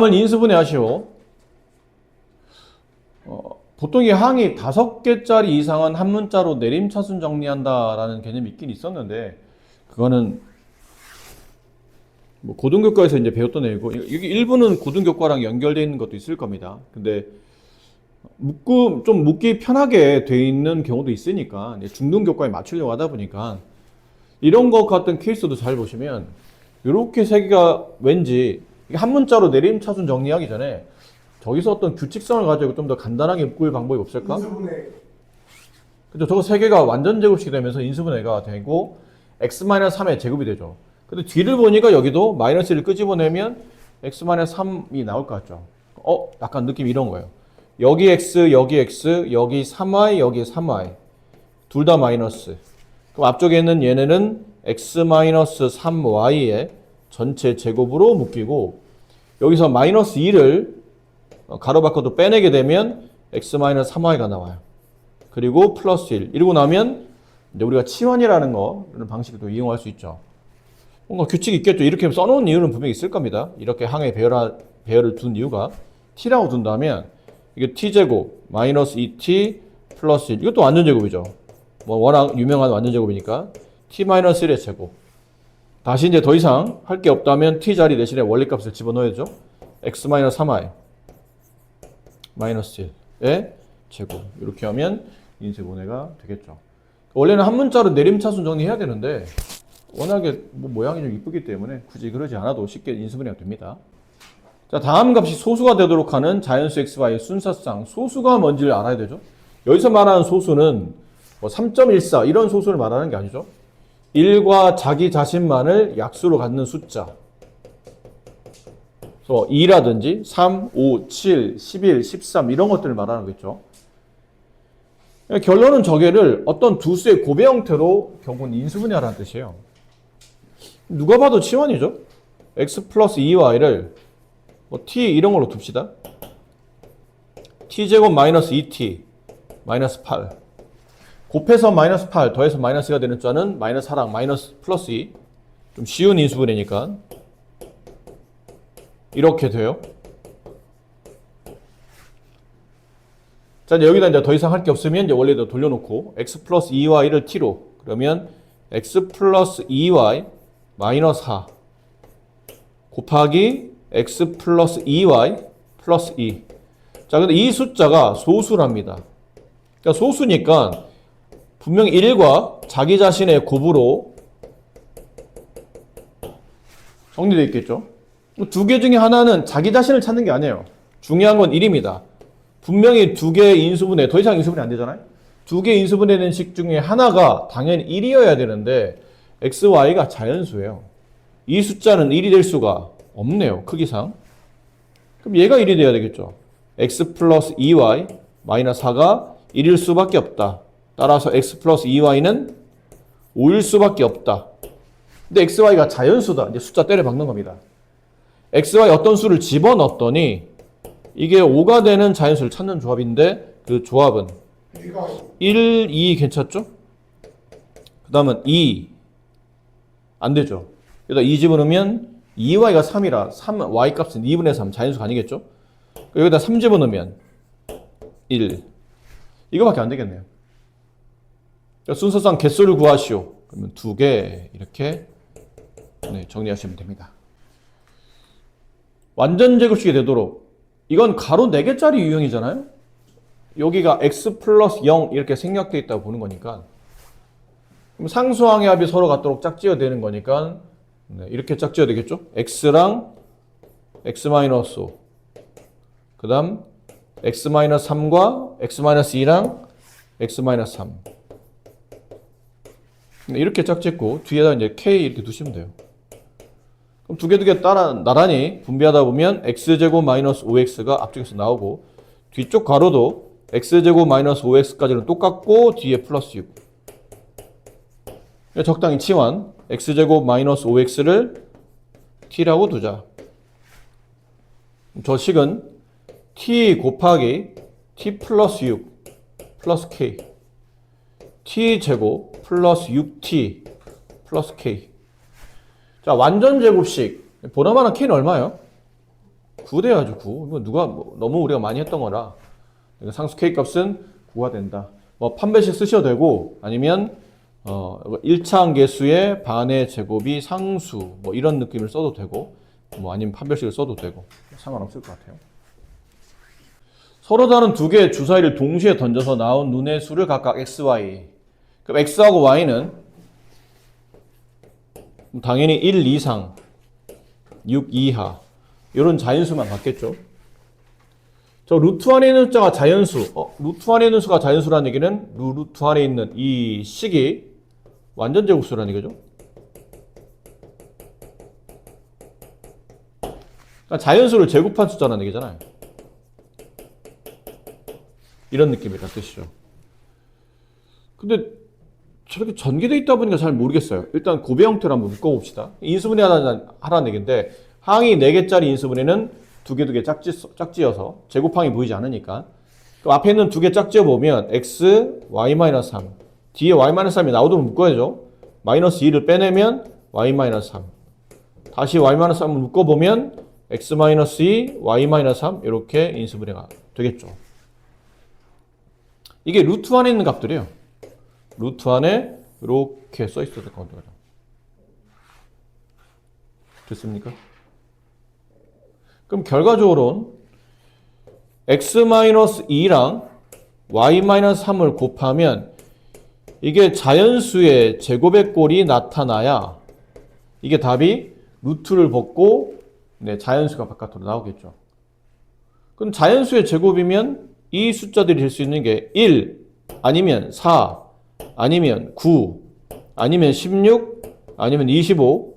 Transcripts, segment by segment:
을 인수분해 하시오. 보통 이 항이 5개짜리 이상은 한 문자로 내림차순 정리한다라는 개념이 있긴 있었는데, 그거는 뭐 고등교과에서 이제 배웠던 애고, 이게 일부는 고등교과랑 연결되어 있는 것도 있을 겁니다. 근데 좀 묻기 편하게 돼 있는 경우도 있으니까 중등교과에 맞추려고 하다 보니까 이런 것 같은 케이스도 잘 보시면 이렇게 세 개가 왠지 한 문자로 내림차순 정리하기 전에 저기서 어떤 규칙성을 가지고 좀 더 간단하게 묶을 방법이 없을까? 인수분해. 그죠? 저거 세 개가 완전 제곱식이 되면서 인수분해가 되고 x-3의 제곱이 되죠. 근데 뒤를 보니까 여기도 마이너스를 끄집어내면 x-3이 나올 것 같죠? 약간 느낌이 이런 거예요. 여기 x, 여기 x, 여기 3y, 여기 3y. 둘 다 마이너스. 그럼 앞쪽에 있는 얘네는 x-3y의 전체 제곱으로 묶이고, 여기서 마이너스 2를 가로 바꿔도 빼내게 되면 x-3y가 나와요. 그리고 플러스 1. 이러고 나면 이제 우리가 치환이라는 이런 방식도 이용할 수 있죠. 뭔가 규칙이 있겠죠. 이렇게 써놓은 이유는 분명히 있을 겁니다. 이렇게 항에 배열을 둔 이유가 t라고 둔다면 이게 t제곱 마이너스 2t 플러스 1. 이것도 완전제곱이죠. 뭐 워낙 유명한 완전제곱이니까 t-1의 제곱. 다시 이제 더 이상 할 게 없다면 t 자리 대신에 원리값을 집어넣어야죠. x-3y 마이너스 1의 제곱. 이렇게 하면 인수분해가 되겠죠. 원래는 한 문자로 내림차순 정리해야 되는데 워낙에 모양이 좀 이쁘기 때문에 굳이 그러지 않아도 쉽게 인수분해가 됩니다. 자, 다음 값이 소수가 되도록 하는 자연수 xy의 순서상 소수가 뭔지를 알아야 되죠. 여기서 말하는 소수는 뭐 3.14 이런 소수를 말하는 게 아니죠. 1과 자기 자신만을 약수로 갖는 숫자. 그래서 2라든지 3, 5, 7, 11, 13 이런 것들을 말하는 거겠죠. 결론은 저게를 어떤 두 수의 고배 형태로 결국은 인수분해하라는 뜻이에요. 누가 봐도 치환이죠. x 플러스 2y를 뭐 t 이런 걸로 둡시다. t제곱 마이너스 2t 마이너스 8 곱해서 마이너스 8 더해서 마이너스가 되는 자는 마이너스 4랑 마이너스 플러스 2. 좀 쉬운 인수분해니까 이렇게 돼요. 자, 이제 여기다 이제 더 이상 할 게 없으면 이제 원래대로 돌려놓고 x 플러스 2y를 t로, 그러면 x 플러스 2y 마이너스 4 곱하기 x 플러스 2y 플러스 2. 자, 근데 이 숫자가 소수랍니다. 그러니까 소수니까 분명히 1과 자기 자신의 곱으로 정리되어 있겠죠. 두 개 중에 하나는 자기 자신을 찾는 게 아니에요. 중요한 건 1입니다. 분명히 두 개의 인수분해, 더 이상 인수분해 안 되잖아요. 두 개의 인수분해된 식 중에 하나가 당연히 1이어야 되는데 x, y가 자연수예요. 이 숫자는 1이 될 수가 없네요. 크기상. 그럼 얘가 1이 돼야 되겠죠. x 플러스 2y 마이너스 4가 1일 수밖에 없다. 따라서 x 플러스 2y는 5일 수밖에 없다. 근데 x, y가 자연수다. 이제 숫자 때려 박는 겁니다. x, y 어떤 수를 집어넣었더니 이게 5가 되는 자연수를 찾는 조합인데 그 조합은 1, 2 괜찮죠? 그 다음은 2 안 되죠. 여기다 2 집어넣으면 2y가 3이라 3y 값은 2분의 3 자연수가 아니겠죠? 여기다 3 집어넣으면 1 이거밖에 안 되겠네요. 순서상 개수를 구하시오. 그러면 2개 이렇게 정리하시면 됩니다. 완전 제곱식이 되도록 이건 가로 4개짜리 유형이잖아요. 여기가 x 플러스 0 이렇게 생략되어 있다고 보는 거니까 그럼 상수항의 합이 서로 같도록 짝지어야 되는 거니까 이렇게 짝지어야 되겠죠. x랑 x-5 그 다음 x-3과 x-2랑 x-3 이렇게 짝짓고 뒤에다 이제 k 이렇게 두시면 돼요. 그럼 두 개 따라 나란히 분배하다 보면 x제곱 마이너스 5x가 앞쪽에서 나오고 뒤쪽 가로도 x제곱 마이너스 5x까지는 똑같고 뒤에 플러스 6. 적당히 치환 x제곱 마이너스 5x를 t라고 두자. 저 식은 t 곱하기 t 플러스 6 플러스 k t제곱 플러스 6t 플러스 k. 자, 완전 제곱식 보나마나 k는 얼마예요? 9 돼야죠, 9. 이거 누가, 너무 우리가 많이 했던 거라. 상수 K 값은 9가 된다. 뭐, 판별식 쓰셔도 되고, 아니면, 1차 계수의 반의 제곱이 상수, 뭐, 이런 느낌을 써도 되고, 뭐, 아니면 판별식을 써도 되고, 상관없을 것 같아요. 서로 다른 두 개의 주사위를 동시에 던져서 나온 눈의 수를 각각 x, y. 그럼 x하고 y는 당연히 1 이상, 6 이하 이런 자연수만 받겠죠. 저 루트 안에 있는 숫자가 자연수. 루트 안에 있는 수가 자연수라는 얘기는 루트 안에 있는 이 식이 완전 제곱수라는 얘기죠. 그러니까 자연수를 제곱한 숫자라는 얘기잖아요. 이런 느낌이라 뜻이죠. 근데 저렇게 전개되어 있다 보니까 잘 모르겠어요. 일단 고배 형태로 한번 묶어봅시다. 인수분해 하라는 얘기인데 항이 4개짜리 인수분해는 두 개 짝지어서 제곱항이 보이지 않으니까 그럼 앞에 있는 두 개 짝지어 보면 x, y-3 뒤에 y-3이 나오도록 묶어야죠. 마이너스 2를 빼내면 y-3 다시 y-3을 묶어보면 x-2, y-3 이렇게 인수분해가 되겠죠. 이게 루트 안에 있는 값들이에요. 루트 안에 이렇게 써 있어야 될 것 같아요. 됐습니까? 그럼 결과적으로는 x-2랑 y-3을 곱하면 이게 자연수의 제곱의 꼴이 나타나야 이게 답이 루트를 벗고 자연수가 바깥으로 나오겠죠. 그럼 자연수의 제곱이면 이 숫자들이 될 수 있는 게 1, 아니면 4, 아니면 9, 아니면 16, 아니면 25,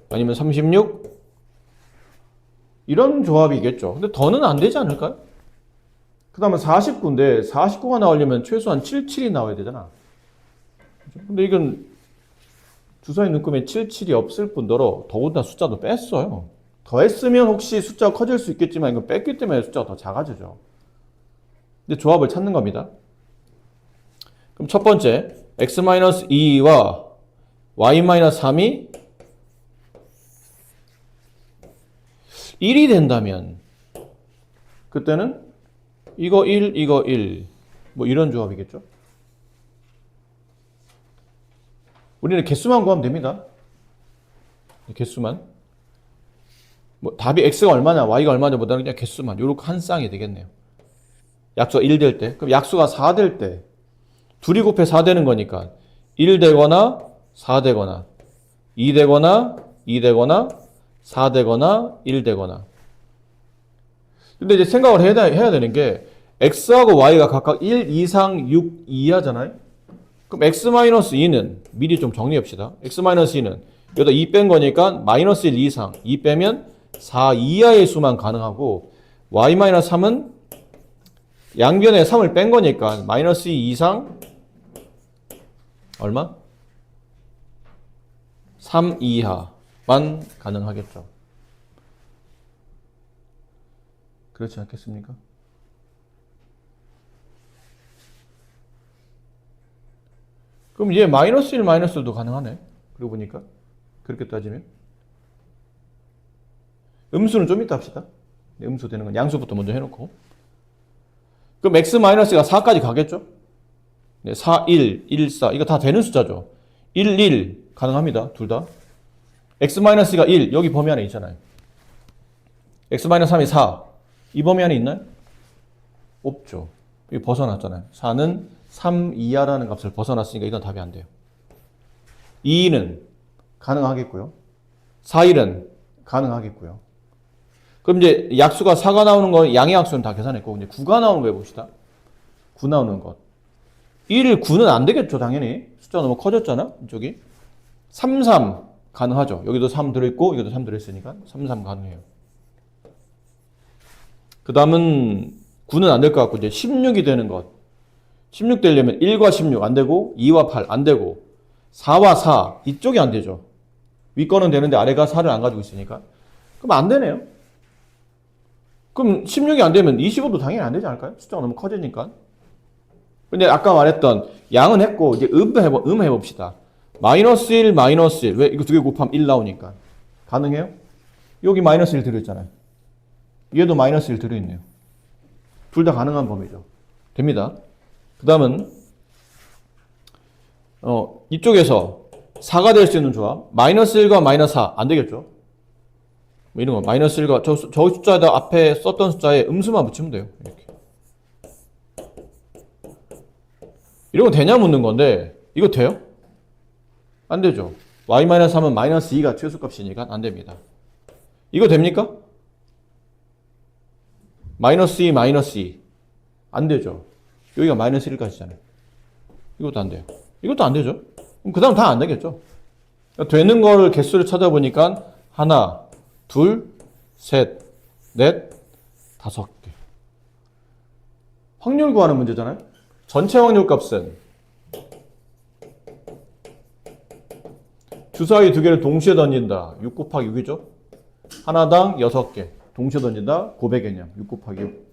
아니면 36 이런 조합이겠죠. 근데 더는 안 되지 않을까요? 그 다음에 49인데 49가 나오려면 최소한 77이 나와야 되잖아. 근데 이건 주사위 눈금에 77이 없을 뿐더러 더군다나 숫자도 뺐어요. 더했으면 혹시 숫자가 커질 수 있겠지만 이건 뺐기 때문에 숫자가 더 작아지죠. 근데 조합을 찾는 겁니다. 그럼 첫 번째 x-2와 y-3이 1이 된다면 그때는 이거 1, 이거 1 뭐 이런 조합이겠죠. 우리는 개수만 구하면 됩니다. 개수만. 뭐 답이 x가 얼마냐 y가 얼마냐 보다는 그냥 개수만 요렇게 한 쌍이 되겠네요. 약수가 1 될 때. 그럼 약수가 4 될 때 둘이 곱해 4 되는 거니까 1 되거나 4 되거나 2 되거나 2 되거나 4 되거나 1 되거나. 근데 이제 생각을 해야 되는 게 x하고 y가 각각 1 이상 6 이하잖아요. 그럼 x-2는 미리 좀 정리합시다. x-2는 여기다 2 뺀 거니까 마이너스 1 이상 2 빼면 4 이하의 수만 가능하고 y-3은 양변에 3을 뺀 거니까 마이너스 2 이상 얼마? 3 이하만 가능하겠죠. 그렇지 않겠습니까? 그럼 얘 마이너스 1, 마이너스 1도 가능하네. 그러고 보니까. 그렇게 따지면. 음수는 좀 이따 합시다. 음수 되는 건 양수부터 먼저 해놓고. 그럼 x-가 4까지 가겠죠? 4, 1, 1, 4. 이거 다 되는 숫자죠. 1, 1 가능합니다. 둘 다. x-가 1 여기 범위 안에 있잖아요. x-3이 4 이 범위 안에 있나요? 없죠. 이거 벗어났잖아요. 4는 3 이하라는 값을 벗어났으니까 이건 답이 안 돼요. 2는 가능하겠고요. 4, 1은 가능하겠고요. 그럼 이제 약수가 4가 나오는 거 양의 약수는 다 계산했고 이제 9가 나오는 거 해봅시다. 9 나오는 것. 1, 9는 안 되겠죠, 당연히. 숫자 너무 커졌잖아, 이쪽이. 3, 3 가능하죠. 여기도 3 들어있고 여기도 3 들어있으니까 3, 3 가능해요. 그 다음은 9는 안 될 것 같고 이제 16이 되는 것. 16 되려면 1과 16 안 되고 2와 8 안 되고 4와 4 이쪽이 안 되죠. 위 거는 되는데 아래가 4를 안 가지고 있으니까. 그럼 안 되네요. 그럼 16이 안 되면 25도 당연히 안 되지 않을까요? 숫자가 너무 커지니까. 근데 아까 말했던 양은 했고 이제 해봅시다. 마이너스 1, 마이너스 1. 왜? 이거 두 개 곱하면 1 나오니까. 가능해요? 여기 마이너스 1 들어있잖아요. 얘도 마이너스 1 들어있네요. 둘 다 가능한 범위죠. 됩니다. 그 다음은 이쪽에서 4가 될 수 있는 조합. 마이너스 1과 마이너스 4 안 되겠죠. 뭐 이런 거 마이너스 1과 저 숫자에다 앞에 썼던 숫자에 음수만 붙이면 돼요. 이렇게. 이런 거 되냐 묻는 건데 이거 돼요? 안 되죠. y-3은 마이너스 2가 최소값이니까 안 됩니다. 이거 됩니까? 마이너스 2, 마이너스 2. 안 되죠. 여기가 마이너스 1까지잖아요. 이것도 안 돼요. 이것도 안 되죠. 그럼 그 다음 다 안 되겠죠. 되는 거를 개수를 찾아보니까 하나, 둘, 셋, 넷, 5개. 확률 구하는 문제잖아요. 전체 확률 값은 주사위 두 개를 동시에 던진다. 6 곱하기 6이죠. 하나당 6개. 동시에 던진다. 곱의 개념. 6 곱하기 6.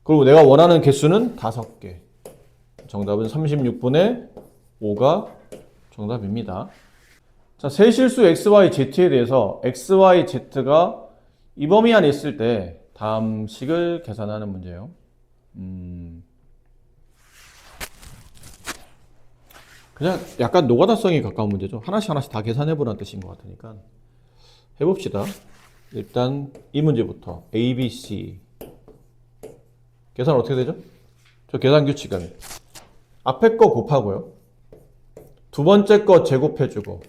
그리고 내가 원하는 개수는 5개. 정답은 36분의 5가 정답입니다. 자, 세실수 XY, Z에 대해서 XY, Z가 이 범위 안에 있을 때 다음 식을 계산하는 문제예요. 그냥 약간 노가다성에 가까운 문제죠. 하나씩 하나씩 다 계산해보라는 뜻인 것 같으니까 해봅시다. 일단 이 문제부터 A, B, C 계산 어떻게 되죠? 저 계산 규칙은 앞에 거 곱하고요. 두 번째 거 제곱해주고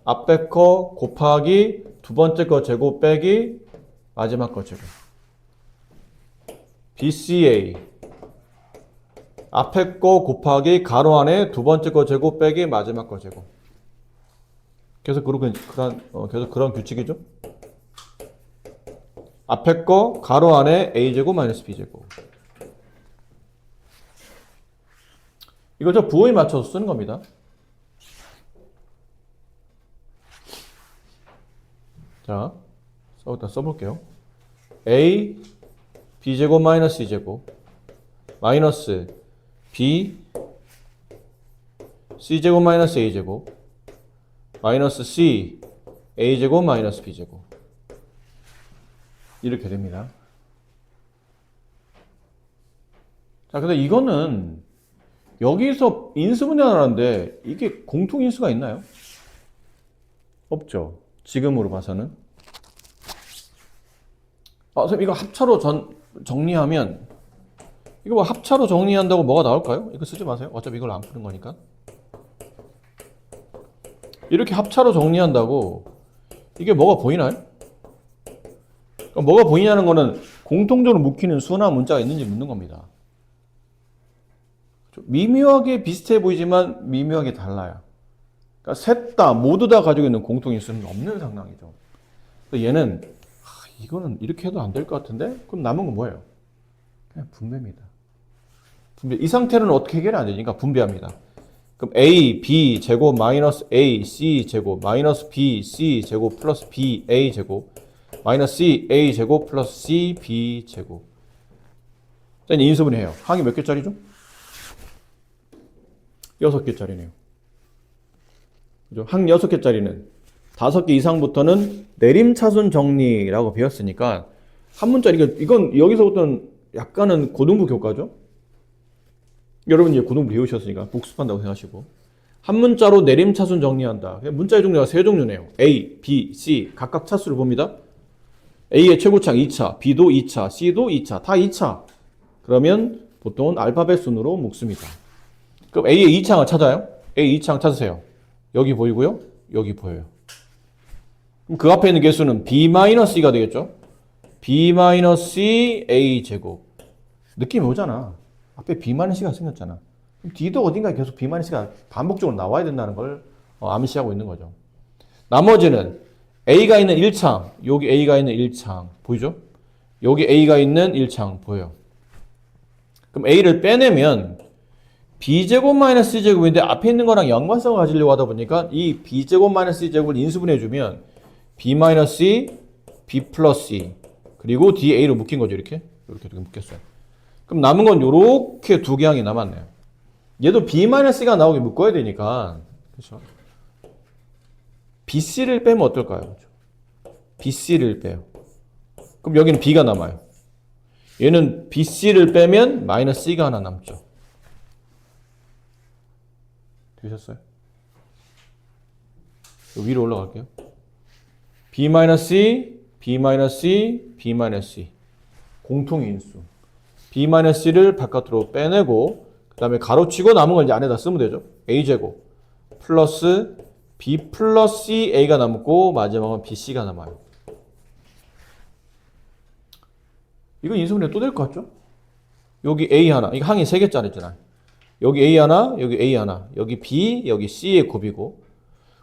앞에 거 곱하기 두 번째 거 제곱 빼기 마지막 거 제곱. BCA 앞에 거 곱하기 가로 안에 두 번째 거 제곱 빼기 마지막 거 제곱. 계속 그런 규칙이죠. 앞에 거 가로 안에 A제곱 마이너스 B제곱. 이거 저 부호에 맞춰서 쓰는 겁니다. 자, 일단 써볼게요. A B제곱 마이너스 C제곱 마이너스 B C제곱 마이너스 A제곱 마이너스 C A제곱 마이너스 B제곱 이렇게 됩니다. 자, 근데 이거는 여기서 인수분해를 하는데 이게 공통인수가 있나요? 없죠. 지금으로 봐서는. 선생님 이거 합차로 정리하면 이거 뭐 합차로 정리한다고 뭐가 나올까요? 이거 쓰지 마세요. 어차피 이걸 안 푸는 거니까. 이렇게 합차로 정리한다고 이게 뭐가 보이나요? 그러니까 뭐가 보이냐는 거는 공통적으로 묶이는 수나 문자가 있는지 묻는 겁니다. 미묘하게 비슷해 보이지만 미묘하게 달라요. 그러니까 셋 다 모두 다 가지고 있는 공통인수는 없는 상황이죠. 얘는 이거는 이렇게 해도 안 될 것 같은데? 그럼 남은 건 뭐예요? 그냥 분배입니다. 분배. 이 상태는 어떻게 해결이 안 되니까 분배합니다. 그럼 A, B 제곱 마이너스 A, C 제곱 마이너스 B, C 제곱 플러스 B, A 제곱 마이너스 C, A 제곱 플러스 C, B 제곱. 자, 이제 인수분해해요. 항이 몇 개짜리죠? 6개짜리네요. 그죠? 항 6개짜리는 5개 이상부터는 내림차순 정리라고 배웠으니까 한 문자리 이건 여기서부터는 약간은 고등부 교과죠. 여러분 이제 고등부 배우셨으니까 복습한다고 생각하시고 한 문자로 내림차순 정리한다. 문자의 종류가 세 종류네요. A, B, C 각각 차수를 봅니다. A의 최고차항 2차, B도 2차, C도 2차, 다 2차. 그러면 보통은 알파벳 순으로 묶습니다. 그럼 A의 2차항을 찾아요. A 2차항 찾으세요. 여기 보이고요. 여기 보여요. 그럼 그 앞에 있는 개수는 B-C가 되겠죠. B-C A제곱. 느낌이 오잖아. 앞에 B-C가 생겼잖아. 그럼 D도 어딘가에 계속 B-C가 반복적으로 나와야 된다는 걸 암시하고 있는 거죠. 나머지는 A가 있는 1창, 여기 A가 있는 1창 보이죠? 여기 A가 있는 1창 보여요. 그럼 A를 빼내면 B제곱 마이너스 C제곱인데 앞에 있는 거랑 연관성을 가지려고 하다 보니까 이 B제곱 마이너스 C제곱을 인수분해해주면 B 마이너스 C, B 플러스 C 그리고 DA로 묶인 거죠. 이렇게 묶였어요. 그럼 남은 건 요렇게 두 개 항이 남았네요. 얘도 B 마이너스 C가 나오게 묶어야 되니까 그렇죠? BC를 빼면 어떨까요? BC를 빼요. 그럼 여기는 B가 남아요. 얘는 BC를 빼면 마이너스 C가 하나 남죠. 되셨어요? 위로 올라갈게요. B-C, B-C, B-C. 공통인수. B-C를 바깥으로 빼내고 그 다음에 가로치고 남은 걸 이제 안에다 쓰면 되죠. A제곱 플러스 B 플러스 C A가 남고 마지막은 BC가 남아요. 이거 인수분해 또 될 것 같죠? 여기 A 하나, 이거 항이 3개짜리잖아요. 여기 A 하나, 여기 A 하나, 여기 B, 여기 C의 곱이고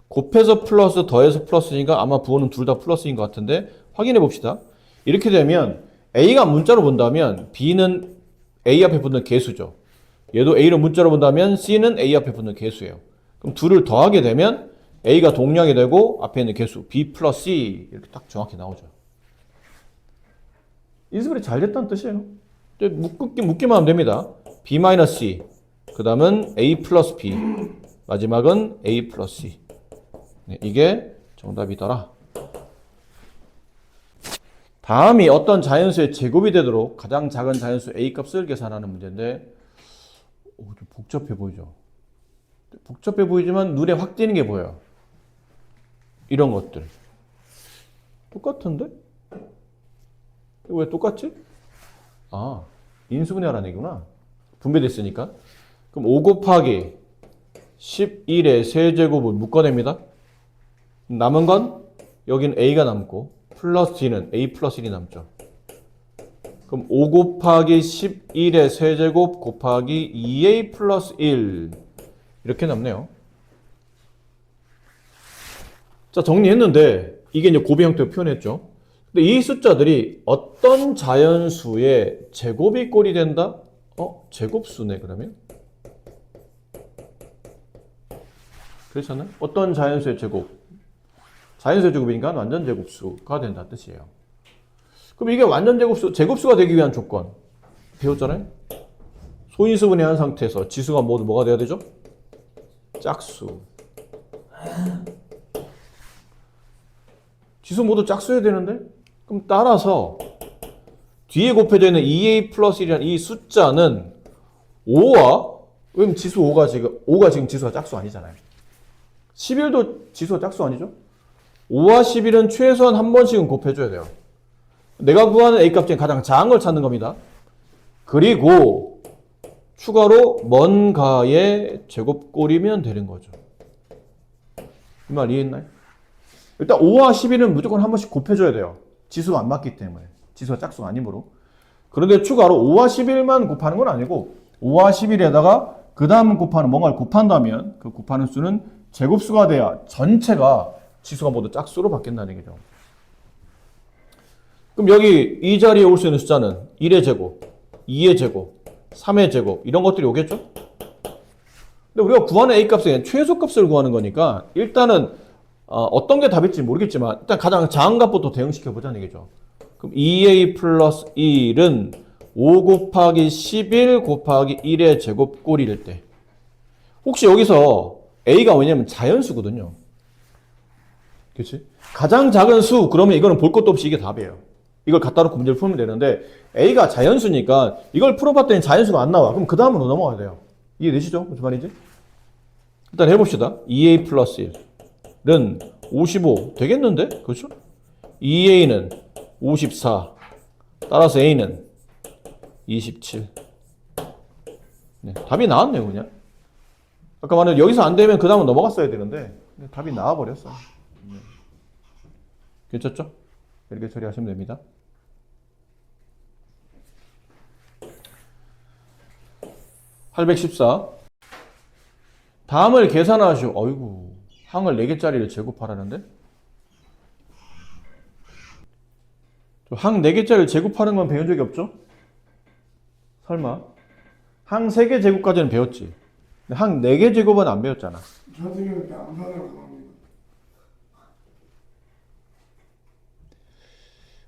곱해서 플러스 더해서 플러스니까 아마 부호는 둘 다 플러스인 것 같은데 확인해 봅시다. 이렇게 되면 A가 문자로 본다면 B는 A 앞에 붙는 개수죠. 얘도 A로 문자로 본다면 C는 A 앞에 붙는 개수예요. 그럼 둘을 더하게 되면 A가 동량이 되고 앞에 있는 개수 B 플러스 C 이렇게 딱 정확히 나오죠. 인수분해 잘 됐다는 뜻이에요. 묶기만 하면 됩니다. B-C, 그 다음은 A 플러스 B, 마지막은 A 플러스 C. 네, 이게 정답이더라. 다음이 어떤 자연수의 제곱이 되도록 가장 작은 자연수 A 값을 계산하는 문제인데 좀 복잡해 보이죠? 복잡해 보이지만 눈에 확 띄는 게 보여요. 이런 것들. 똑같은데? 왜 똑같지? 아, 인수분해하라는 얘기구나. 분배됐으니까. 그럼 5 곱하기 11의 세제곱을 묶어냅니다. 남은 건 여기는 A가 남고 플러스 D는 A 플러스 1이 남죠. 그럼 5 곱하기 11의 세제곱 곱하기 2A 플러스 1 이렇게 남네요. 자, 정리했는데 이게 이제 곱의 형태로 표현했죠. 근데 이 숫자들이 어떤 자연수의 제곱이 꼴이 된다? 제곱수네 그러면? 그렇잖아요? 어떤 자연수의 제곱? 자연수의 제곱이니까 완전 제곱수가 된다는 뜻이에요. 그럼 이게 완전 제곱수가 되기 위한 조건 배웠잖아요? 소인수분해한 상태에서 지수가 모두 뭐가 돼야 되죠? 짝수. 지수 모두 짝수여야 되는데? 그럼 따라서 뒤에 곱해져 있는 2a 플러스 1이라는 이 숫자는 5와 왜냐면 지수 5가 지금 지수가 짝수 아니잖아요. 11도 지수가 짝수 아니죠? 5와 11은 최소한 한 번씩은 곱해줘야 돼요. 내가 구하는 A 값 중에 가장 작은 걸 찾는 겁니다. 그리고 추가로 뭔가의 제곱꼴이면 되는 거죠. 이 말 이해했나요? 일단 5와 11은 무조건 한 번씩 곱해줘야 돼요. 지수가 안 맞기 때문에. 지수가 짝수가 아니므로. 그런데 추가로 5와 11만 곱하는 건 아니고 5와 11에다가 그 다음 곱하는 뭔가를 곱한다면 그 곱하는 수는 제곱수가 돼야 전체가 지수가 모두 짝수로 바뀐다는 얘기죠. 그럼 여기 이 자리에 올 수 있는 숫자는 1의 제곱, 2의 제곱, 3의 제곱 이런 것들이 오겠죠? 근데 우리가 구하는 A값은 최소값을 구하는 거니까 일단은 어떤 게 답일지 모르겠지만 일단 가장 작은 값부터 대응시켜 보자는 얘기죠. 그럼 2A 플러스 1은 5 곱하기 11 곱하기 1의 제곱꼴일 때 혹시 여기서 A가 왜냐면 자연수거든요. 그렇지? 가장 작은 수 그러면 이거는 볼 것도 없이 이게 답이에요. 이걸 갖다 놓고 문제를 풀면 되는데 A가 자연수니까 이걸 풀어봤더니 자연수가 안 나와. 그럼 그 다음으로 넘어가야 돼요. 이해되시죠? 무슨 말인지? 일단 해봅시다. 2A 플러스 1은 55 되겠는데? 그렇죠? 2A는 54 따라서 A는 27 네, 답이 나왔네요 그냥. 아까 말한 여기서 안 되면 그 다음은 넘어갔어야 되는데 답이 나와버렸어요. 네. 괜찮죠? 이렇게 처리하시면 됩니다. (814) 다음을 계산하시오. 어이구 항을 4개짜리를 제곱하라는데? 항 4개짜리를 제곱하는 건 배운 적이 없죠? 설마? 항 3개 제곱까지는 배웠지. 근데 항 4개 제곱은 안 배웠잖아. 선생님한테 암산을 강합니다.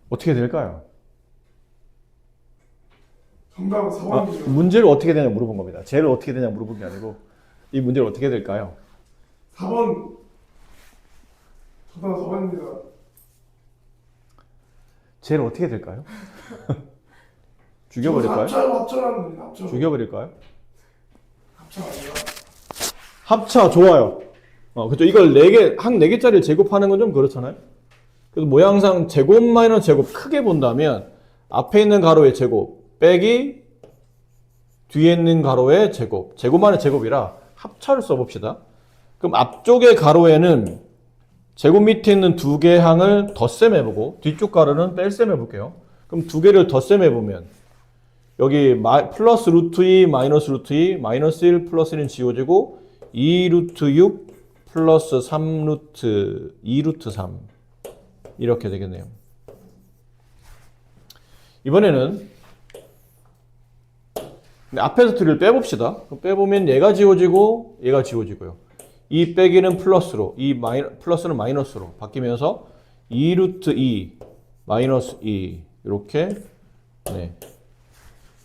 어떻게 될까요? 정답은 4번이죠. 문제를 어떻게 되냐 물어본 겁니다. 쟤를 어떻게 되냐 물어본 게 아니고 이 문제를 어떻게 될까요? 4번. 정답은 4번입니다. 쟤는 어떻게 될까요? 죽여버릴까요? 합쳐라는 겁니다. 합쳐. 죽여버릴까요? 합쳐 아니야? 합차 좋아요. 그죠. 이걸 4개, 한 4개짜리를 제곱하는 건 좀 그렇잖아요. 그래서 모양상 제곱 마이너스 제곱 크게 본다면 앞에 있는 가로의 제곱 빼기 뒤에 있는 가로의 제곱. 제곱만의 제곱이라 합차를 써봅시다. 그럼 앞쪽의 가로에는 제곱 밑에 있는 2개 항을 덧셈 해보고 뒤쪽 가로는 뺄셈 해볼게요. 그럼 2개를 덧셈 해보면 여기 플러스 루트 2 마이너스 루트 2 마이너스 1 플러스 1은 지워지고 2 루트 6 플러스 3 루트 2 루트 3 이렇게 되겠네요. 이번에는 앞에서 2를 빼봅시다. 빼보면 얘가 지워지고 얘가 지워지고요. 이 빼기는 플러스로, 플러스는 마이너스로 바뀌면서 2 루트 2 마이너스 2 이렇게 네.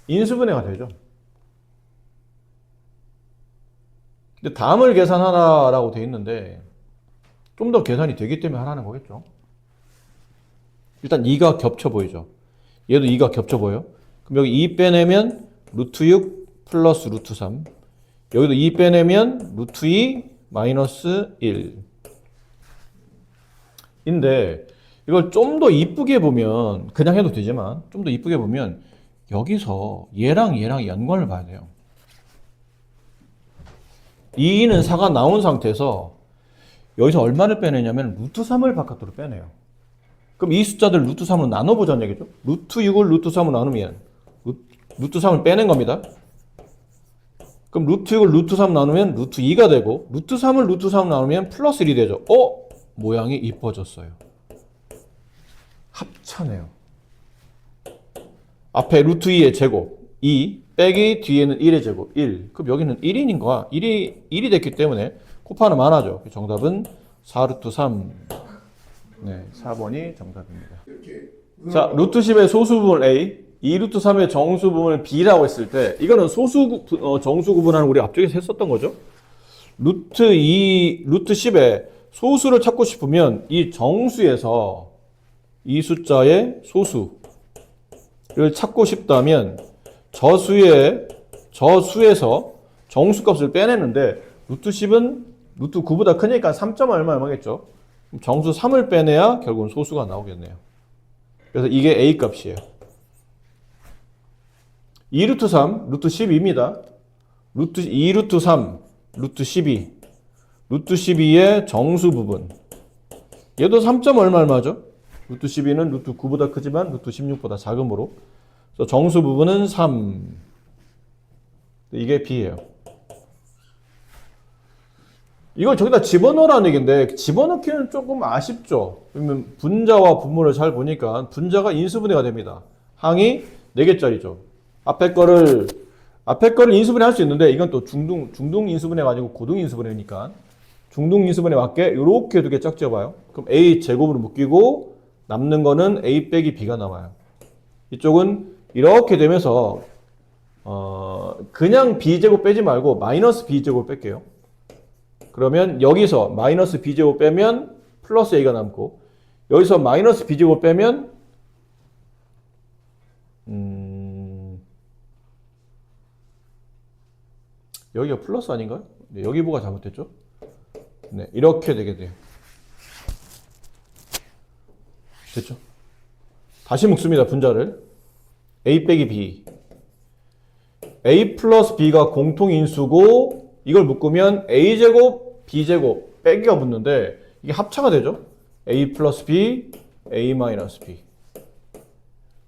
인수분해가 되죠. 근데 다음을 계산하라고 돼 있는데 좀 더 계산이 되기 때문에 하라는 거겠죠. 일단 2가 겹쳐 보이죠. 얘도 2가 겹쳐 보여. 그럼 여기 2 빼내면 루트 6 플러스 루트 3. 여기도 2 빼내면 루트 2 마이너스 1. 인데 이걸 좀 더 이쁘게 보면 그냥 해도 되지만 좀 더 이쁘게 보면 여기서 얘랑 연관을 봐야 돼요. 2는 4가 나온 상태에서 여기서 얼마를 빼내냐면 루트 3을 바깥으로 빼내요. 그럼 이 숫자들 루트 3으로 나눠보자는 얘기죠. 루트 6을 루트 3으로 나누면 루트 3을 빼낸 겁니다. 그럼 루트 6을 루트 3 나누면 루트 2가 되고 루트 3을 루트 3 나누면 플러스 1이 되죠. 모양이 이뻐졌어요. 합차네요. 앞에 루트 2의 제곱 2 빼기 뒤에는 1의 제곱 1. 그럼 여기는 1인인가? 1이 됐기 때문에 곱하면 많아져. 정답은 4 루트 3. 네, 4번이 정답입니다. 이렇게. 자, 루트 10의 소수 부분 A, 2 루트 3의 정수 부분을 B라고 했을 때 이거는 정수 구분하는 우리 앞쪽에서 했었던 거죠. 루트 10의 소수를 찾고 싶으면 이 정수에서 이 숫자의 소수를 찾고 싶다면 저수에서 정수값을 빼내는데 루트 10은 루트 9보다 크니까 3점 얼마겠죠. 정수 3을 빼내야 결국은 소수가 나오겠네요. 그래서 이게 A 값이에요. 2 루트 3, 루트 12입니다. 2 루트 3, 루트 12. 루트 12의 정수 부분. 얘도 3점 얼마죠? 루트 12는 루트 9보다 크지만 루트 16보다 작으므로. 그래서 정수 부분은 3. 이게 B예요. 이걸 저기다 집어넣으라는 얘기인데 집어넣기는 조금 아쉽죠. 그러면 분자와 분모를 잘 보니까 분자가 인수분해가 됩니다. 항이 4개짜리죠. 앞에 거를 인수분해 할 수 있는데 이건 또 중등 인수분해가 아니고 고등 인수분해니까 중등 인수분해 맞게 이렇게 2개 짝 지어봐요. 그럼 A 제곱으로 묶이고 남는 거는 A 빼기 B가 남아요. 이쪽은 이렇게 되면서 그냥 B제곱 빼지 말고 마이너스 B제곱 뺄게요. 그러면 여기서 마이너스 B제곱 빼면 플러스 A가 남고 여기서 마이너스 B제곱 빼면 여기가 플러스 아닌가요? 네, 여기 뭐가 잘못됐죠? 네, 이렇게 되게 돼요. 됐죠? 다시 묶습니다. 분자를. A 빼기 B. A 플러스 B가 공통인수고 이걸 묶으면 A제곱, B제곱 빼기가 붙는데 이게 합차가 되죠? A 플러스 B, A 마이너스 B.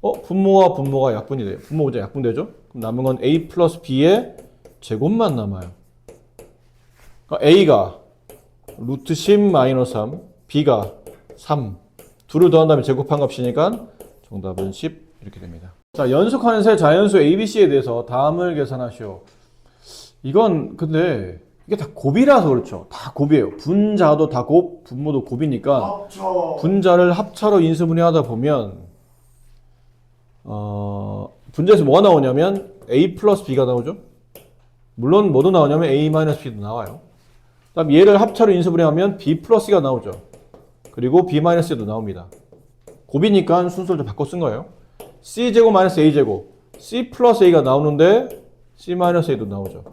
분모와 분모가 약분이 돼요. 분모 보자 약분되죠? 그럼 남은 건 A 플러스 B의 제곱만 남아요. 그러니까 A가 루트 10 마이너스 3, B가 3. 둘을 더한 다음에 제곱한 값이니까 정답은 10 이렇게 됩니다. 자, 연속하는 세 자연수 ABC에 대해서 다음을 계산하시오. 이건 근데 이게 다 곱이라서 그렇죠. 다 곱이에요. 분자도 다 곱, 분모도 곱이니까 합쳐. 분자를 합차로 인수분해하다 보면 분자에서 뭐가 나오냐면 A 플러스 B가 나오죠. 물론 뭐도 나오냐면 A 마이너스 B도 나와요. 그다음 얘를 합차로 인수분해하면 B 플러스가 나오죠. 그리고 B 마이너스도 나옵니다. 곱이니까 순서를 좀 바꿔 쓴 거예요. C제곱 마이너스 A제곱. C 플러스 A가 나오는데 C 마이너스 A도 나오죠.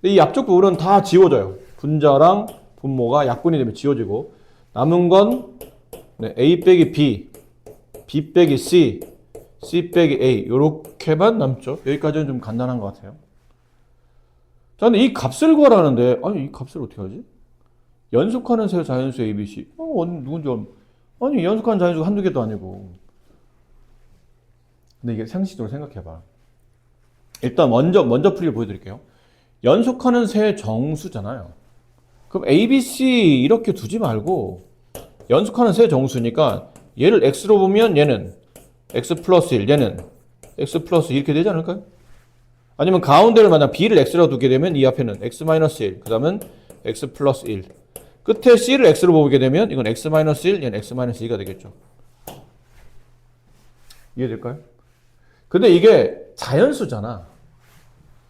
이 앞쪽 부분은 다 지워져요. 분자랑 분모가 약분이 되면 지워지고 남은 건 A 빼기 B, B 빼기 C, C 빼기 A 이렇게만 남죠. 여기까지는 좀 간단한 것 같아요. 자, 근데 이 값을 구하라는데 아니 이 값을 어떻게 하지? 연속하는 세 자연수 ABC 누군지 아니 연속하는 자연수 한두 개도 아니고. 근데 이게 상식적으로 생각해봐. 일단 먼저 풀이를 보여드릴게요. 연속하는 세 정수잖아요. 그럼 ABC 이렇게 두지 말고 연속하는 세 정수니까 얘를 x로 보면 얘는 x 플러스 1, 얘는 x 플러스 2 이렇게 되지 않을까요? 아니면 가운데를 만약 b를 x로 두게 되면 이 앞에는 x 마이너스 1, 그 다음은 x 플러스 1. 끝에 c를 x로 보게 되면 이건 x 마이너스 1, 얘는 x 마이너스 2가 되겠죠. 이해될까요? 근데 이게 자연수잖아.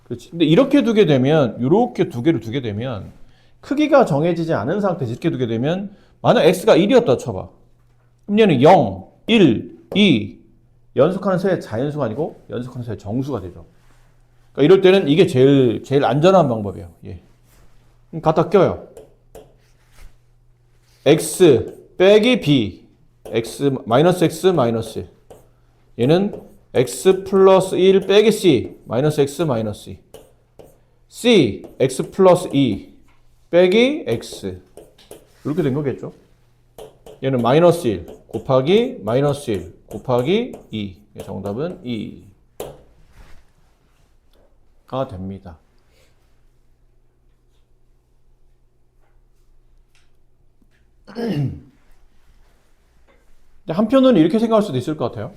그렇지. 근데 이렇게 두게 되면, 이렇게 두 개를 두게 되면, 크기가 정해지지 않은 상태에서 이렇게 두게 되면, 만약 x가 1이었다 쳐봐. 그럼 얘는 0, 1, 2, 연속하는 세 자연수가 아니고, 연속하는 세 정수가 되죠. 그러니까 이럴 때는 이게 제일 안전한 방법이에요. 예. 그럼 갖다 껴요. x 빼기 b, x 마이너스 1. 얘는 x 플러스 1 빼기 c, 마이너스 x 마이너스 2. c, x 플러스 2 빼기 x. 이렇게 된 거겠죠. 얘는 마이너스 1 곱하기 마이너스 1 곱하기 2. 정답은 2가 됩니다. 한편으로는 이렇게 생각할 수도 있을 것 같아요.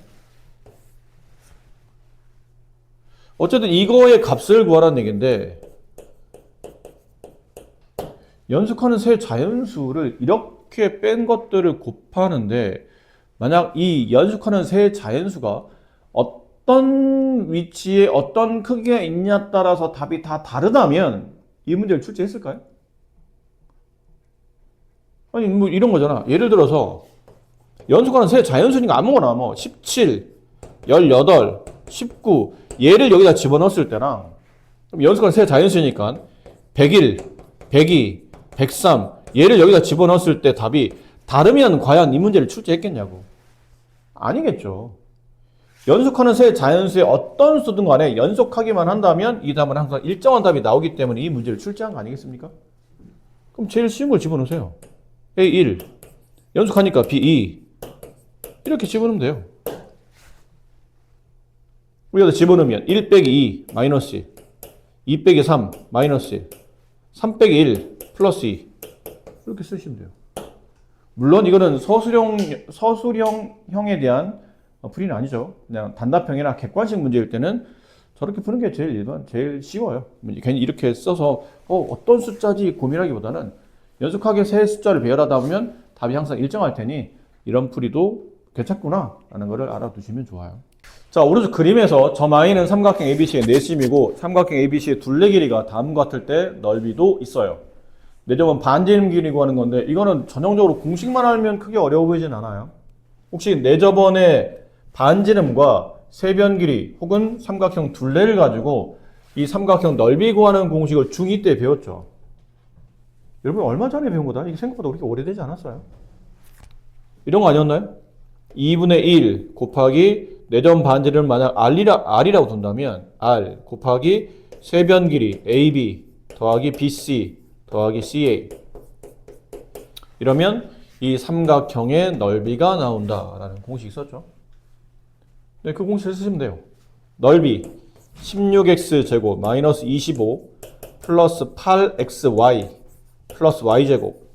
어쨌든 이거의 값을 구하라는 얘기인데 연속하는 세 자연수를 이렇게 뺀 것들을 곱하는데 만약 이 연속하는 세 자연수가 어떤 위치에 어떤 크기가 있냐에 따라서 답이 다 다르다면 이 문제를 출제했을까요? 아니 뭐 이런 거잖아. 예를 들어서 연속하는 세 자연수니까 아무거나 뭐 17, 18, 19 얘를 여기다 집어넣었을 때랑 연속하는 세 자연수니까 101, 102, 103 얘를 여기다 집어넣었을 때 답이 다르면 과연 이 문제를 출제했겠냐고. 아니겠죠. 연속하는 세 자연수의 어떤 수든 간에 연속하기만 한다면 이 답은 항상 일정한 답이 나오기 때문에 이 문제를 출제한 거 아니겠습니까? 그럼 제일 쉬운 걸 집어넣으세요. A1 연속하니까 B2 이렇게 집어넣으면 돼요. 여기다 집어넣으면 1 빼기 2 마이너스 1, 2 빼기 3 마이너스 1, 3 빼기 1 플러스 2 이렇게 쓰시면 돼요. 물론 이거는 서술형에 대한 풀이는 아니죠. 그냥 단답형이나 객관식 문제일 때는 저렇게 푸는 게 제일 쉬워요. 괜히 이렇게 써서 어떤 숫자지 고민하기보다는 연속하게 세 숫자를 배열하다 보면 답이 항상 일정할 테니 이런 풀이도 괜찮구나 라는 것을 알아두시면 좋아요. 자, 오른쪽 그림에서 점 I는 삼각형 ABC의 내심이고 삼각형 ABC의 둘레 길이가 다음과 같을 때 넓이도 있어요. 내점은 반지름 길이 구하는 건데 이거는 전형적으로 공식만 알면 크게 어려워 보이진 않아요. 혹시 내접원의 반지름과 세변 길이 혹은 삼각형 둘레를 가지고 이 삼각형 넓이 구하는 공식을 중2 때 배웠죠. 여러분 얼마 전에 배운 거다? 이게 생각보다 그렇게 오래되지 않았어요. 이런 거 아니었나요? 2분의 1 곱하기 내점 반지름을 만약 R이라고 둔다면 R 곱하기 세변 길이 AB 더하기 BC 더하기 CA 이러면 이 삼각형의 넓이가 나온다라는 공식이 있었죠. 네, 그 공식을 쓰시면 돼요. 넓이 16x 제곱 마이너스 25 플러스 8xy 플러스 y제곱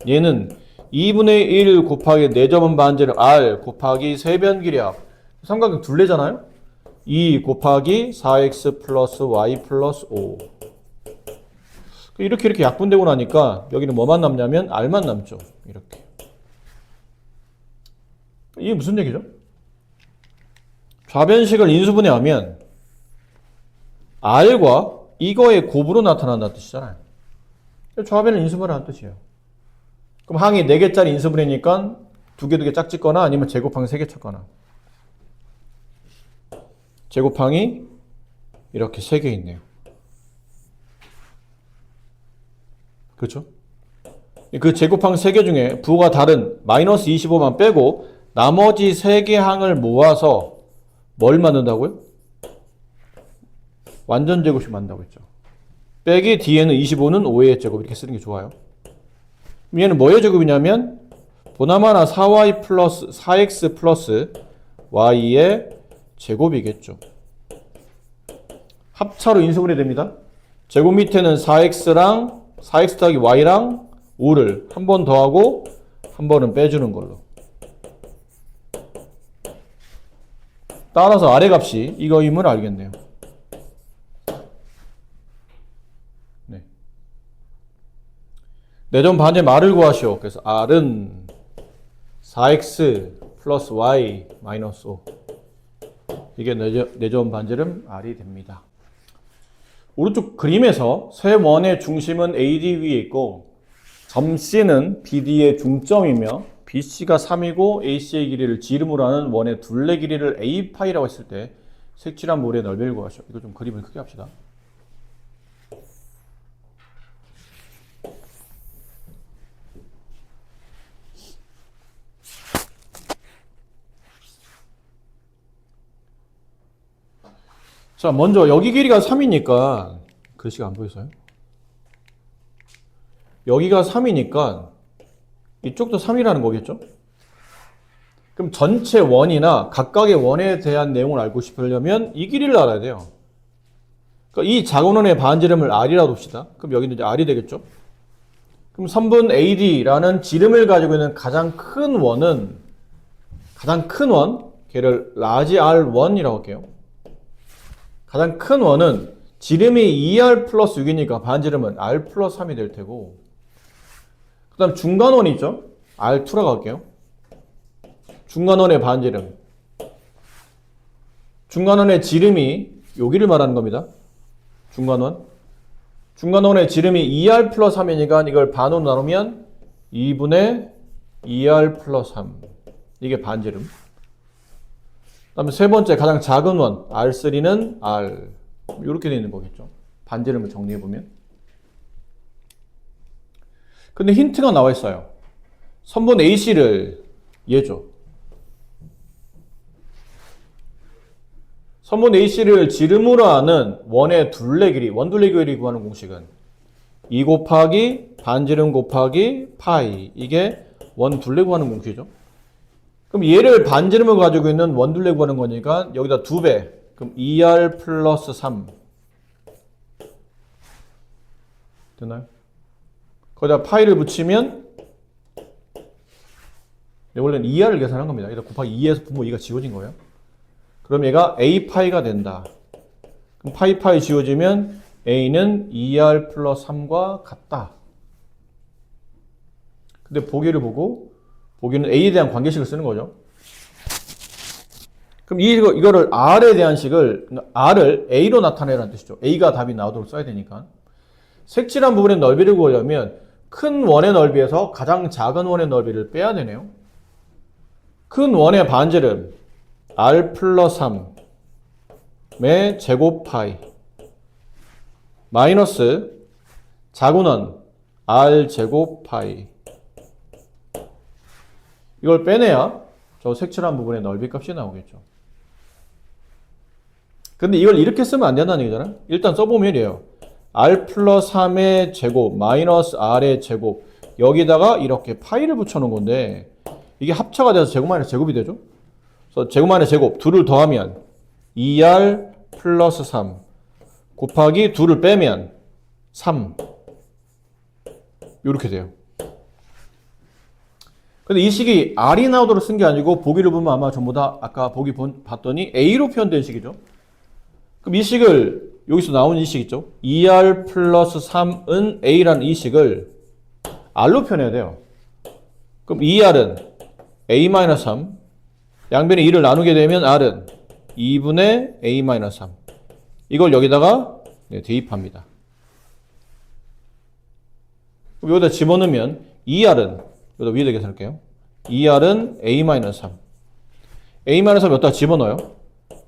얘는 2분의 1 곱하기 내점원 반지름 R 곱하기 세변 길이 합 삼각형 둘레잖아요. 2 곱하기 4x 플러스 y 플러스 5 이렇게 약분되고 나니까 여기는 뭐만 남냐면 R만 남죠. 이렇게. 이게 무슨 얘기죠? 좌변식을 인수분해하면 R과 이거의 곱으로 나타난다는 뜻이잖아요. 좌변을 인수분해하는 뜻이에요. 그럼 항이 4개짜리 인수분해니까 두 개 짝짓거나 아니면 제곱항 3개 찾거나. 제곱항이 이렇게 3개 있네요. 그렇죠? 그 제곱항 3개 중에 부호가 다른 마이너스 25만 빼고 나머지 3개 항을 모아서 뭘 만든다고요? 완전 제곱식 만든다고 했죠. 빼기 뒤에는 25는 5의 제곱 이렇게 쓰는 게 좋아요. 얘는 뭐의 제곱이냐면 보나마나 4y 플러스 4x 플러스 y의 제곱이겠죠. 합차로 인수분해 됩니다. 제곱 밑에는 4x랑 4x 더하기 y랑 5를 한 번 더하고 한 번은 빼주는 걸로. 따라서 아래 값이 이거임을 알겠네요. 네. 내점 반의 말을 구하시오. 그래서 R은 4x 플러스 y 마이너스 5. 이게 내점 반지름 R이 됩니다. 오른쪽 그림에서 세 원의 중심은 AD 위에 있고 점 C는 BD의 중점이며 BC가 3이고 AC의 길이를 지름으로 하는 원의 둘레 길이를 A파이라고 했을 때 색칠한 모래의 넓이를 구하시오. 이거 좀 그림을 크게 합시다. 자, 먼저 여기 길이가 3이니까 글씨가 안 보이세요? 여기가 3이니까 이쪽도 3이라는 거겠죠? 그럼 전체 원이나 각각의 원에 대한 내용을 알고 싶으려면 이 길이를 알아야 돼요. 그러니까 이 작은 원의 반지름을 R이라고 둡시다. 그럼 여기는 이제 R이 되겠죠? 그럼 선분 AD라는 지름을 가지고 있는 가장 큰 원, 걔를 라지 R1이라고 할게요. 가장 큰 원은 지름이 2R 플러스 6이니까 반지름은 R 플러스 3이 될 테고, 그 다음 중간원이 있죠? R2라고 할게요. 중간원의 반지름. 중간원의 지름이 여기를 말하는 겁니다. 중간원. 중간원의 지름이 2R 플러스 3이니까 이걸 반으로 나누면 2분의 2R 플러스 3. 이게 반지름. 그 다음에 세 번째 가장 작은 원 R3는 R 이렇게 되어 있는 거겠죠. 반지름을 정리해보면. 근데 힌트가 나와 있어요. 선분 AC를 얘죠. 선분 AC를 지름으로 하는 원의 둘레 길이, 원둘레 길이 구하는 공식은 2 곱하기 반지름 곱하기 파이. 이게 원둘레 구하는 공식이죠. 그럼 얘를 반지름을 가지고 있는 원둘레 구하는 거니까 여기다 2배. 그럼 2R 플러스 3. 되나요? 거기다 파이를 붙이면 원래는 2R을 계산한 겁니다. 여기다 곱하기 2에서 분모 2가 지워진 거예요. 그럼 얘가 A 파이가 된다. 그럼 파이 지워지면 A는 2R 플러스 3과 같다. 근데 보기는 A에 대한 관계식을 쓰는 거죠. 그럼 이거를 R에 대한 식을, R을 A로 나타내라는 뜻이죠. A가 답이 나오도록 써야 되니까. 색칠한 부분의 넓이를 구하려면 큰 원의 넓이에서 가장 작은 원의 넓이를 빼야 되네요. 큰 원의 반지름 R 플러스 3의 제곱 파이 마이너스 작은 원 R 제곱 파이. 이걸 빼내야 저 색칠한 부분의 넓이 값이 나오겠죠. 근데 이걸 이렇게 쓰면 안 된다는 얘기잖아요. 일단 써보면 이래요. R 플러스 3의 제곱 마이너스 R의 제곱 여기다가 이렇게 파이를 붙여놓은 건데 이게 합차가 돼서 제곱 마이너스 제곱이 되죠. 그래서 제곱 마이너스 제곱 2를 더하면 2R 플러스 3 곱하기 2를 빼면 3 이렇게 돼요. 근데 이 식이 R이 나오도록 쓴 게 아니고 보기를 보면 아마 전부 다 아까 봤더니 A로 표현된 식이죠. 그럼 이 식을 여기서 나온 이 식 있죠? 2R 플러스 3은 A라는 이 식을 R로 표현해야 돼요. 그럼 2R은 A-3 양변에 2를 나누게 되면 R은 2분의 A-3 이걸 여기다가 대입합니다. 그럼 여기다 집어넣으면 2R은 여기다 위에다 계산할게요. 2r은 a-3. a-3 여기다 집어넣어요.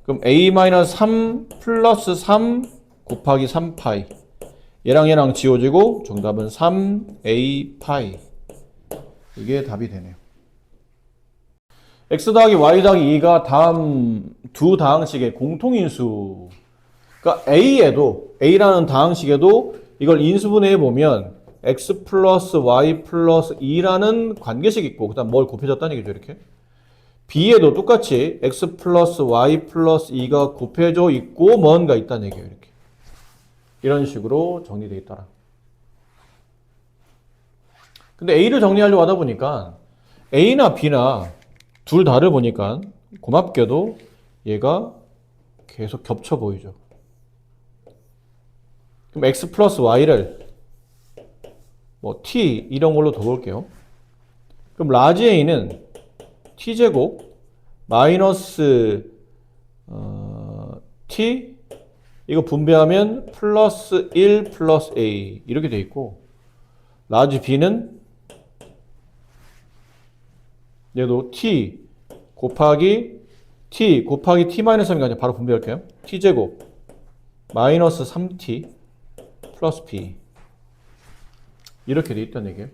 그럼 a-3 플러스 3 곱하기 3파이. 얘랑 지워지고 정답은 3a 파이. 이게 답이 되네요. x 더하기 y 더하기 2가 다음 두 다항식의 공통인수. 그러니까 a라는 다항식에도 이걸 인수분해해 보면 x 플러스 y 플러스 2라는 관계식이 있고 그 다음 뭘 곱해줬다는 얘기죠. 이렇게. b에도 똑같이 x 플러스 y 플러스 2가 곱해져 있고 뭔가 있다는 얘기예요. 이렇게. 이런 식으로 정리되어 있더라. 근데 a를 정리하려고 하다 보니까 a나 b나 둘 다를 보니까 고맙게도 얘가 계속 겹쳐 보이죠. 그럼 x 플러스 y를 뭐 t 이런 걸로 둬볼게요. 그럼 라지 a는 t제곱 마이너스 t 이거 분배하면 플러스 1 플러스 a 이렇게 돼 있고 라지 b는 얘도 t 곱하기 t 마이너스 3이니까 이제 바로 분배할게요. t제곱 마이너스 3t 플러스 b 이렇게 돼 있다는 얘기예요.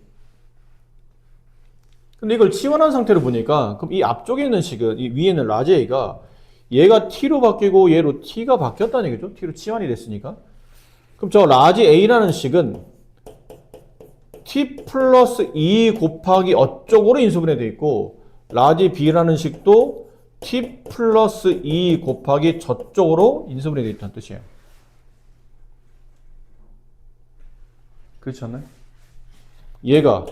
근데 이걸 치환한 상태로 보니까 그럼 이 앞쪽에 있는 식은 이 위에 있는 라지 a가 얘가 t로 바뀌고 얘로 t가 바뀌었다는 얘기죠. t로 치환이 됐으니까. 그럼 저 라지 a라는 식은 t 플러스 2 곱하기 어쪽으로 인수분해되어 있고 라지 b라는 식도 t 플러스 2 곱하기 저쪽으로 인수분해되어 있다는 뜻이에요. 그렇지 않나요? 얘가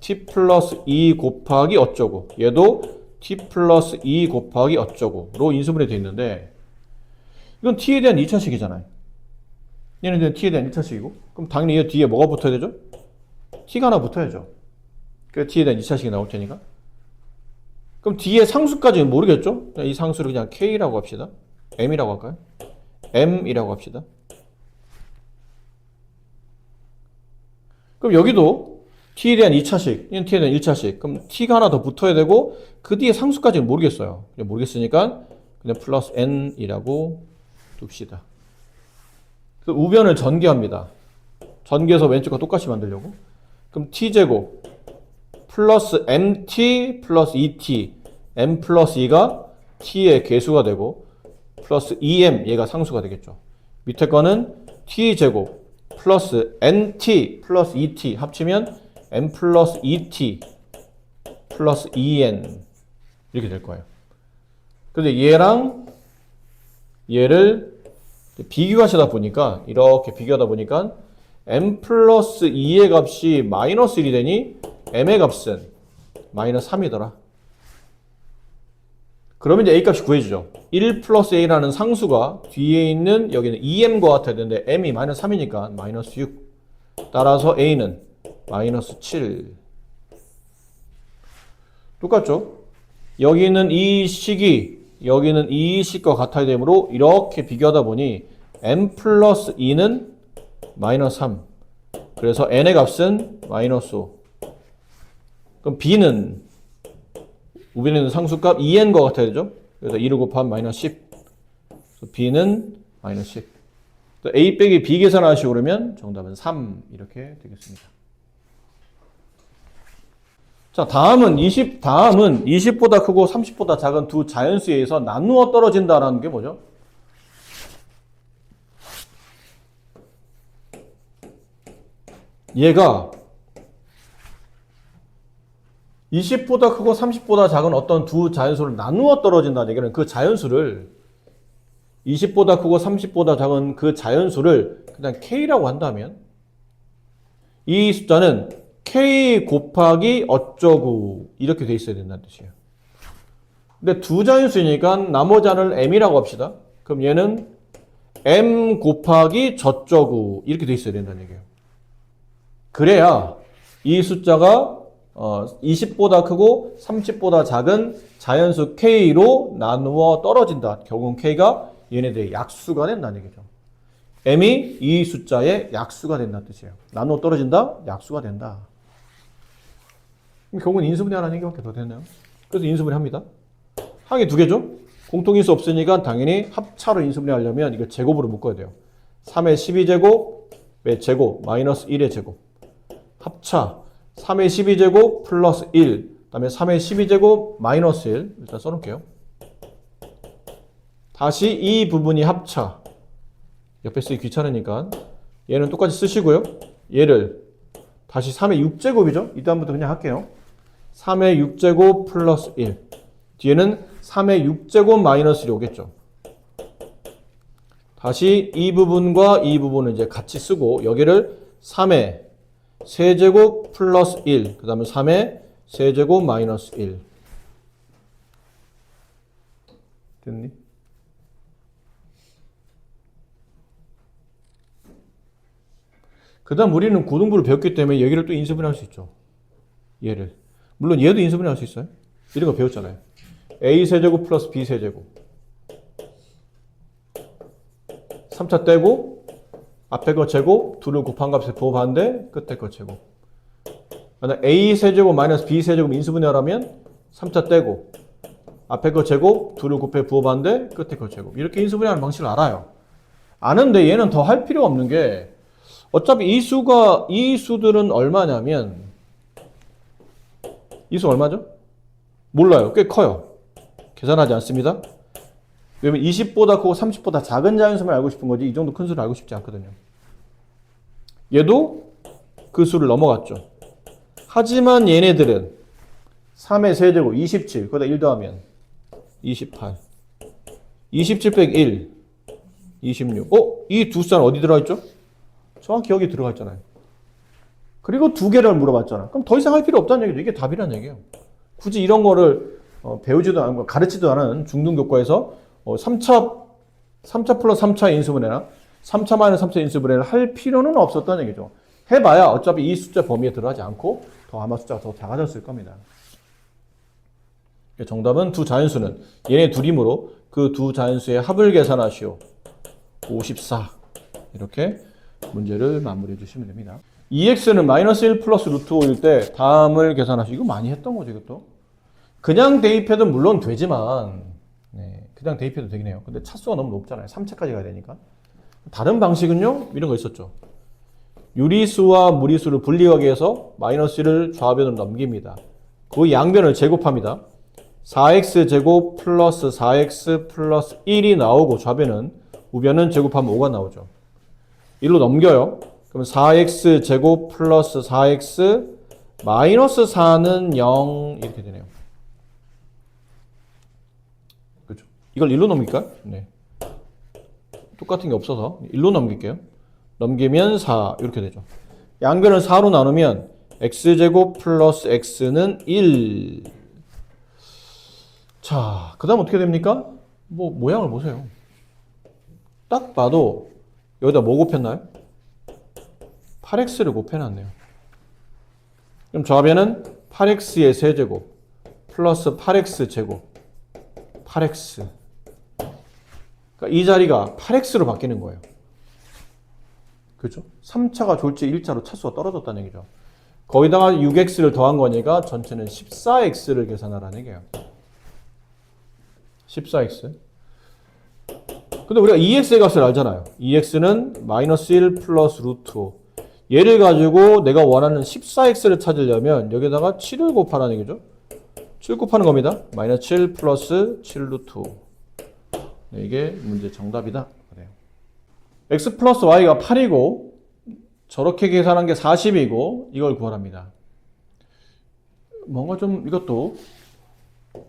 t 플러스 2 곱하기 어쩌고 얘도 t 플러스 2 곱하기 어쩌고로 인수분해 되어 있는데 이건 t에 대한 2차식이잖아요. 얘는 t에 대한 1차식이고 그럼 당연히 이 뒤에 뭐가 붙어야 되죠? t가 하나 붙어야죠. 그래서 t에 대한 2차식이 나올 테니까 그럼 뒤에 상수까지는 모르겠죠? 이 상수를 그냥 k라고 합시다. m이라고 할까요? m이라고 합시다. 그럼 여기도 t에 대한 2차식, 얘는 t에 대한 1차식. 그럼 t가 하나 더 붙어야 되고 그 뒤에 상수까지는 모르겠어요. 모르겠으니까 그냥 플러스 n이라고 둡시다. 그래서 우변을 전개합니다. 전개해서 왼쪽과 똑같이 만들려고. 그럼 t제곱 플러스 mt 플러스 2t m 플러스 2가 t의 개수가 되고 플러스 2m 얘가 상수가 되겠죠. 밑에 거는 t제곱 플러스 nt 플러스 2t 합치면 m 플러스 2t 플러스 2n 이렇게 될 거예요. 근데 얘랑 얘를 비교하시다 보니까 이렇게 비교하다 보니까 m 플러스 2의 값이 마이너스 1이 되니 m의 값은 마이너스 3이더라. 그러면 이제 a 값이 구해지죠. 1 플러스 a라는 상수가 뒤에 있는 여기는 2m과 같아야 되는데 m이 마이너스 3이니까 마이너스 6. 따라서 a는 마이너스 7. 똑같죠? 여기는 이 식이 여기는 이 식과 같아야 되므로 이렇게 비교하다 보니 m 플러스 2는 마이너스 3. 그래서 n의 값은 마이너스 5. 그럼 b는 우변에 있는 상수값 2n과 같아야 되죠? 그래서 2를 곱하면 마이너스 10. 그래서 b는 마이너스 10. a 빼기 b 계산하시고 그러면 정답은 3 이렇게 되겠습니다. 자, 다음은 20보다 크고 30보다 작은 두 자연수에 의해서 나누어 떨어진다라는 게 뭐죠? 얘가 20보다 크고 30보다 작은 어떤 두 자연수를 나누어 떨어진다는 얘기는 그 자연수를 20보다 크고 30보다 작은 그 자연수를 그냥 K라고 한다면 이 숫자는 K 곱하기 어쩌고 이렇게 돼 있어야 된다는 뜻이에요. 근데 두 자연수니까 나머지 하나를 M이라고 합시다. 그럼 얘는 M 곱하기 저쩌고 이렇게 돼 있어야 된다는 얘기예요. 그래야 이 숫자가 20보다 크고 30보다 작은 자연수 K로 나누어 떨어진다. 결국은 K가 얘네들의 약수가 된다는 얘기죠. M이 이 숫자의 약수가 된다는 뜻이에요. 나누어 떨어진다? 약수가 된다. 결국은 인수분해 하라는 얘기밖에 더 되네요. 그래서 인수분해 합니다. 항이 두 개죠? 공통인수 없으니까 당연히 합차로 인수분해 하려면 이거 제곱으로 묶어야 돼요. 3의 12제곱의 제곱 마이너스 1의 제곱. 합차 3의 12제곱 플러스 1. 그 다음에 3의 12제곱 마이너스 1. 일단 써놓을게요. 다시 이 부분이 합차. 옆에 쓰기 귀찮으니까 얘는 똑같이 쓰시고요. 얘를 다시 3의 6제곱이죠? 이 다음부터 그냥 할게요. 3의 6제곱 플러스 1. 뒤에는 3의 6제곱 마이너스 1이 오겠죠. 다시 이 부분과 이 부분을 이제 같이 쓰고 여기를 3의 세제곱 플러스 1. 그 다음에 3의 세제곱 마이너스 1. 됐니? 그 다음 우리는 고등부를 배웠기 때문에 여기를 또 인수분해 할 수 있죠. 얘를. 물론 얘도 인수분해 할 수 있어요. 이런 거 배웠잖아요. a세제곱 플러스 b세제곱. 3차 떼고 앞에 거 제곱, 둘을 곱한 값에 부호반대, 끝에 거 제곱. a세제곱 마이너스 b세제곱 인수분해 하라면 3차 떼고 앞에 거 제곱, 둘을 곱해 부호반대, 끝에 거 제곱. 이렇게 인수분해하는 방식을 알아요. 아는데 얘는 더 할 필요가 없는 게 어차피 이 수들은 얼마냐면 이 수 얼마죠? 몰라요. 꽤 커요. 계산하지 않습니다. 왜냐면 20보다 크고 30보다 작은 자연수만 알고 싶은 거지 이 정도 큰 수를 알고 싶지 않거든요. 얘도 그 수를 넘어갔죠. 하지만 얘네들은 3의 세제곱 27 거기다 1 더하면 28 27 빼기 1 26 이 두 숫자는 어디 들어가 있죠? 정확히 여기 들어가 있잖아요. 그리고 두 개를 물어봤잖아. 그럼 더 이상 할 필요 없다는 얘기죠. 이게 답이라는 얘기예요. 굳이 이런 거를 배우지도 않고 가르치지도 않은 중등교과에서 3차 플러스 3차 인수분해나 3차 마이너스 3차 인수분해를 할 필요는 없었다는 얘기죠. 해봐야 어차피 이 숫자 범위에 들어가지 않고 더 아마 숫자가 더 작아졌을 겁니다. 정답은 두 자연수는 얘네 둘이므로 그 두 자연수의 합을 계산하시오. 54 이렇게 문제를 마무리해 주시면 됩니다. 2x는 마이너스 1 플러스 루트 5일 때 다음을 계산하시오. 이거 많이 했던 거죠, 이것도. 그냥 대입해도 물론 되지만, 그냥 대입해도 되긴 해요. 근데 차수가 너무 높잖아요. 3차까지 가야 되니까. 다른 방식은요, 이런 거 있었죠. 유리수와 무리수를 분리하기 위해서 마이너스 1을 좌변으로 넘깁니다. 그 양변을 제곱합니다. 4x 제곱 플러스 4x 플러스 1이 나오고 좌변은 우변은 제곱하면 5가 나오죠. 1로 넘겨요. 그럼 4x 제곱 플러스 4x 마이너스 4는 0 이렇게 되네요. 그렇죠. 이걸 1로 넘길까요? 네. 똑같은 게 없어서 1로 넘길게요. 넘기면 4 이렇게 되죠. 양변을 4로 나누면 x제곱 플러스 x는 1. 자, 그 다음 어떻게 됩니까? 모양을 보세요. 딱 봐도 여기다 뭐 곱했나요? 8x를 곱해놨네요. 그럼 좌변은 8x의 세제곱 플러스 8x 제곱 8x. 그러니까 이 자리가 8x로 바뀌는 거예요. 그렇죠? 3차가 졸지 1차로 차수가 떨어졌다는 얘기죠. 거기다가 6x를 더한 거니까 전체는 14x를 계산하라는 얘기예요. 14x. 근데 우리가 2x의 값을 알잖아요. 2x는 마이너스 1 플러스 루트 5. 얘를 가지고 내가 원하는 14x를 찾으려면 여기다가 7을 곱하라는 얘기죠. 7 곱하는 겁니다. 마이너스 7 플러스 7 루트 5. 네, 이게 문제 정답이다. 그래요. x 플러스 y가 8이고 저렇게 계산한 게 40이고 이걸 구하랍니다. 뭔가 좀 이것도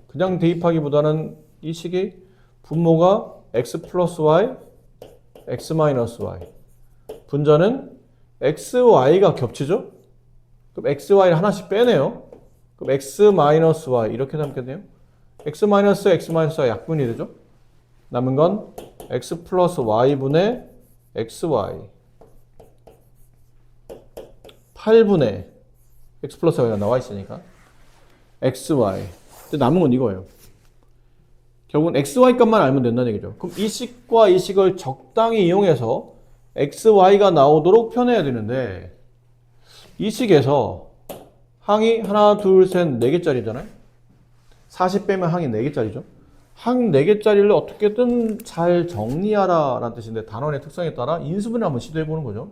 그냥 대입하기보다는 이 식이 분모가 x 플러스 y, x 마이너스 y. 분자는 x, y가 겹치죠? 그럼 x, y를 하나씩 빼내요. 그럼 x 마이너스 y 이렇게 남겠네요. x 마이너스 y 약분이 되죠? 남은 건 x 플러스 y분의 xy 8분의 x 플러스 y가 나와 있으니까 xy. 근데 남은 건 이거예요. 결국은 xy 값만 알면 된다는 얘기죠. 그럼 이 식과 이 식을 적당히 이용해서 xy가 나오도록 표현해야 되는데 이 식에서 항이 하나, 둘, 셋, 4개짜리잖아요. 40 빼면 항이 4개짜리죠. 항 4개짜리를 어떻게든 잘 정리하라 라는 뜻인데 단원의 특성에 따라 인수분해 한번 시도해 보는 거죠.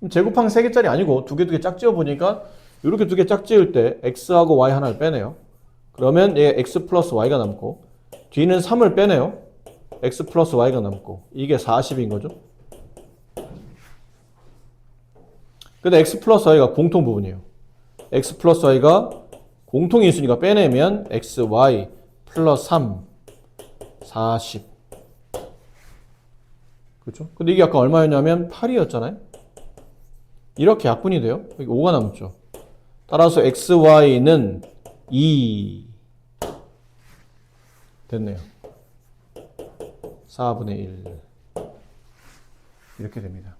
그럼 제곱항 3개짜리 아니고 2개 짝지어 보니까 이렇게 2개 짝지을 때 x하고 y 하나를 빼내요. 그러면 얘 x 플러스 y가 남고 뒤는 3을 빼내요. x 플러스 y가 남고 이게 40인 거죠. 근데 x 플러스 y가 공통 부분이에요. x 플러스 y가 공통인수니까 빼내면 x, y 플러스 3, 40. 그렇죠? 근데 이게 아까 얼마였냐면 8이었잖아요. 이렇게 약분이 돼요. 여기 5가 남죠. 따라서 x, y는 2 됐네요. 4분의 1 이렇게 됩니다.